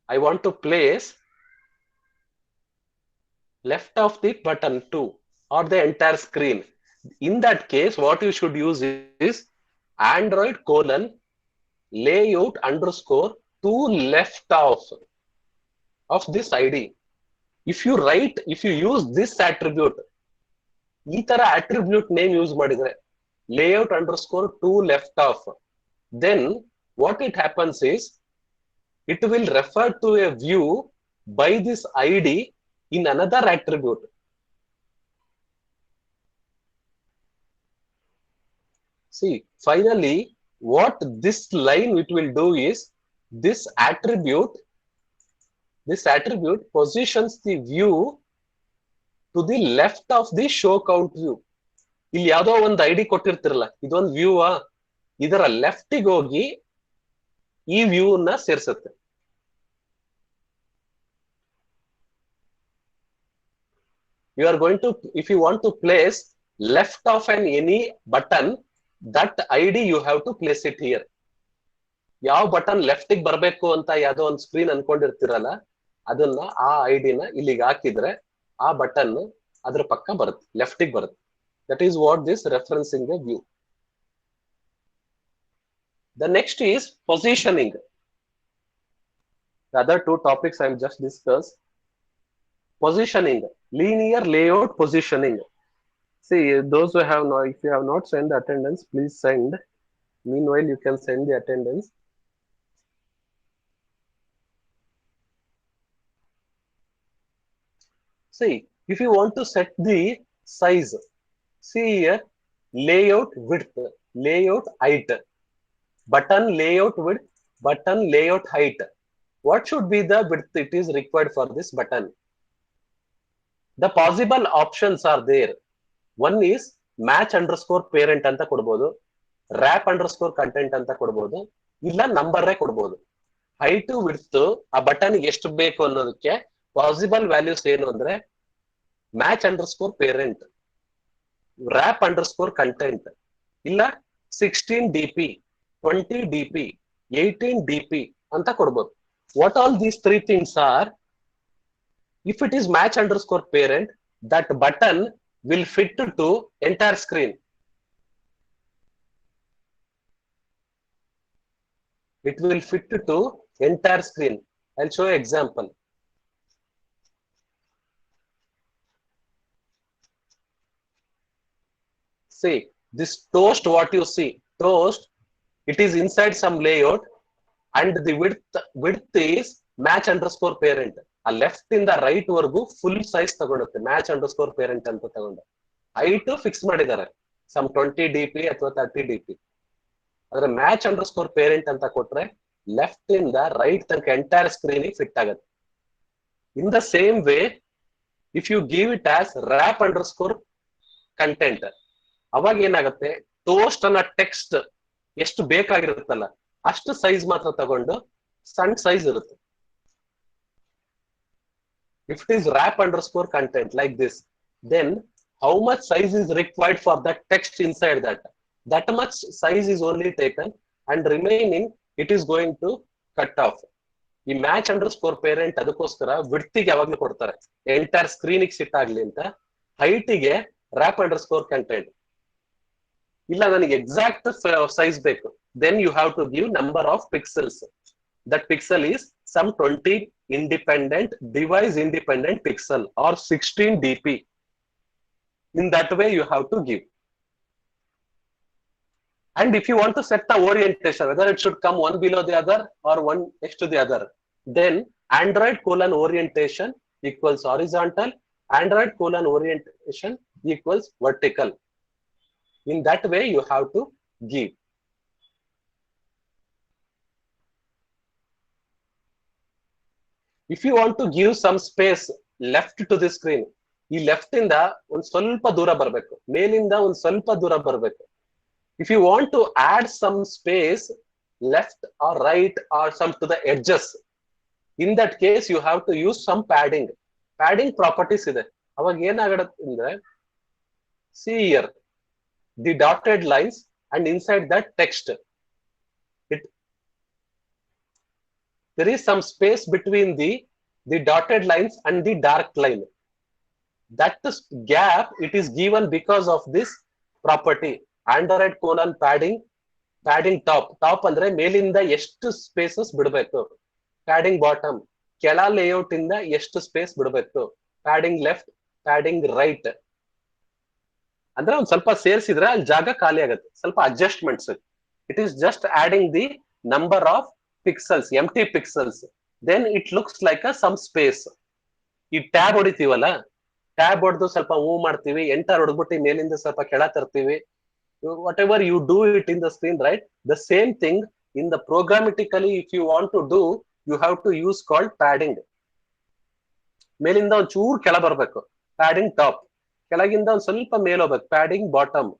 I want to place left of the button 2 or the entire screen. In that case, what you should use is Android colon layout underscore to left of this ID. If you use this attribute, ಈ ತರ attribute name use ಮಾಡಿದ್ರೆ layout underscore to left of, then what it happens is it will refer to a view by this ID in another attribute. See, finally, what this line it will do is this attribute positions the view to the left of the show count view. ಇಲ್ಲಿ ಯಾವುದೋ ಒಂದು ID ಕೊಟ್ಟಿರ್ತಿರಲ್ಲ, ಇದೊಂದು view ಇದರ ಲೆಫ್ಟಿಗೆ ಹೋಗಿ ಈ view ನ ಸೇರಿಸುತ್ತೆ. You are going to, if you want to place left of any button, that ID you have to place it here. ಯಾವ button ಲೆಫ್ಟಿಗೆ ಬರಬೇಕು ಅಂತ ಯಾವುದೋ ಒಂದು ಸ್ಕ್ರೀನ್ ಅನ್ಕೊಂಡಿರ್ತಿರಲ್ಲ, ಅದನ್ನ ಆ ಐಡಿನ ಇಲ್ಲಿಗೆ ಹಾಕಿದ್ರೆ ಆ ಬಟನ್ ಅದ್ರ ಪಕ್ಕ ಬರುತ್ತೆ, ಲೆಫ್ಟಿಗೆ ಬರುತ್ತೆ. That is what this referencing the view. The next is positioning. The other two topics I just discussed. Positioning, linear layout positioning. See, those who have not, if you have not sent the attendance, please send. Meanwhile, you can send the attendance. See, if you want to set the size, see here, layout width, layout height, button layout width, button layout height. What should be the width it is required for this button? The possible options are there. One is match underscore parent anta kodbodu, wrap underscore content anta kodbodu, illa number kodbodu. Height width ಆ button ಎಷ್ಟು ಬೇಕು ಅನ್ನೋದಕ್ಕೆ possible values ಏನು ಅಂದ್ರೆ match underscore parent, wrap underscore content, ಇಲ್ಲ 16 dp, 20 dp, 18 dp ಅಂತ ಕೊಡ್ಬೋದು. What all these three things are? If it is match underscore parent, that button will fit to entire screen. It will fit to entire screen. I'll show you example. See, this toast, what you see, toast, it is inside some layout and the width is match underscore parent. A left in the right ವರ್ಗು full size ತಗೊಳುತ್ತೆ, match underscore parent ಅಂತ ತಗೊಂಡು. height fix ಮಾಡಿದ್ದಾರೆ, some 20 dp ಅಥವಾ 30 dp. ಆದ್ರೆ match underscore parent ಅಂತ ಕೊಟ್ರೆ left ಇಂದ ರೈಟ್ ತನಕ ಎಂಟೈರ್ ಸ್ಕ್ರೀನ್ ಫಿಟ್ ಆಗುತ್ತೆ. In the same way, if you give it as wrap underscore content, ಅವಾಗ ಏನಾಗುತ್ತೆ, ಟೋಸ್ಟ್ ಅನ್ನ ಟೆಕ್ಸ್ಟ್ ಎಷ್ಟು ಬೇಕಾಗಿರುತ್ತಲ್ಲ ಅಷ್ಟು ಸೈಜ್ ಮಾತ್ರ ತಗೊಂಡು ಸಣ್ಣ ಸೈಜ್ ಇರುತ್ತೆ. If it is wrap underscore content like this, then how much size is required for that text inside that? That much size is only taken and remaining it is going to cut off. ಈ match underscore parent ಅದಕ್ಕೋಸ್ಕರ ವಿಡ್ತಿಗೆ ಯಾವಾಗ್ಲೂ ಕೊಡ್ತಾರೆ, entire ಸ್ಕ್ರೀನಿಗೆ ಸಿಟ್ ಆಗ್ಲಿ ಅಂತ. ಹೈಟಿಗೆ wrap underscore content. ಇಲ್ಲ ನನಗೆ exact size ಬೇಕು, then you have to give number of pixels. That pixel is some 20 independent device independent pixel or 16 dp. In that way, you have to give. And if you want to set the orientation, whether it should come one below the other or one next to the other, then Android colon orientation equals horizontal, Android colon orientation equals vertical. In that way, you have to give. If you want to give some space left to the screen, ಈ left ಇಂದ ಒಂದ್ ಸ್ವಲ್ಪ ದೂರ ಬರಬೇಕು, ಮೇಲಿಂದ ಒಂದ್ ಸ್ವಲ್ಪ ದೂರ ಬರಬೇಕು. If you want to add some space left or right or some to the edges, in that case you have to use some padding. Padding properties ಇದೆ. ಅವಾಗ ಏನಾಗುತ್ತೆ ಅಂದ್ರೆ, see here the dotted lines and inside that text, there is some space between the dotted lines and the dark line. That gap, it is given because of this property, Android colon padding top ಅಂದ್ರೆ ಮೇಲಿಂದ ಎಷ್ಟು spaces ಬಿಡಬೇಕು, padding bottom ಕೆಳ layout ಇಂದ ಎಷ್ಟು space ಬಿಡಬೇಕು, padding left, padding right. ಅಂದ್ರೆ ಒಂದ್ ಸ್ವಲ್ಪ ಸೇರಿಸಿದ್ರೆ ಅಲ್ಲಿ ಜಾಗ ಖಾಲಿ ಆಗುತ್ತೆ, ಸ್ವಲ್ಪ adjustments. It is just adding the number of pixels, empty pixels, then it looks like a some space. ಈ ಟ್ಯಾಬ್ ಹೊಡಿತೀವಲ್ಲ, ಟ್ಯಾಬ್ ಹೊಡೆದು ಸ್ವಲ್ಪ ಮೂವ್ ಮಾಡ್ತೀವಿ, ಎಂಟರ್ ಹೊಡೆದ್ಬಿಟ್ಟು ಮೇಲಿಂದ ಸ್ವಲ್ಪ ಕೆಳ ತರ್ತೀವಿ. Whatever you do it in the screen, right? The same thing in the programmatically, if you want to do, you have to use called padding. ಮೇಲಿಂದ ಒಂದ್ ಚೂರು ಕೆಳ ಬರ್ಬೇಕು, ಪ್ಯಾಡಿಂಗ್ ಟಾಪ್. ಕೆಳಗಿಂದ ಒಂದ್ ಸ್ವಲ್ಪ ಮೇಲ್ ಹೋಗ್ಬೇಕು, ಪ್ಯಾಡಿಂಗ್ ಬಾಟಮ್.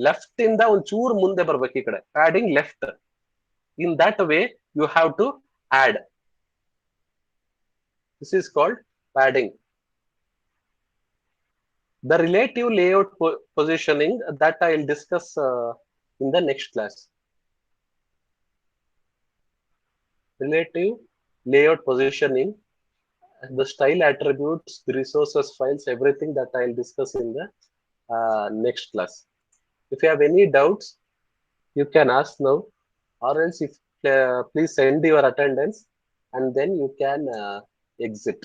ಲೆಫ್ಟ್ ಇಂದ ಒಂದ್ ಚೂರು ಮುಂದೆ ಬರ್ಬೇಕು ಈ ಕಡೆ, padding left. In that way you have to add. This is called padding. The relative layout positioning, that I will discuss in the next class. Relative layout positioning, the style attributes, the resources files, everything that I will discuss in the next class. If you have any doubts, you can ask now, or else if please send your attendance and then you can exit.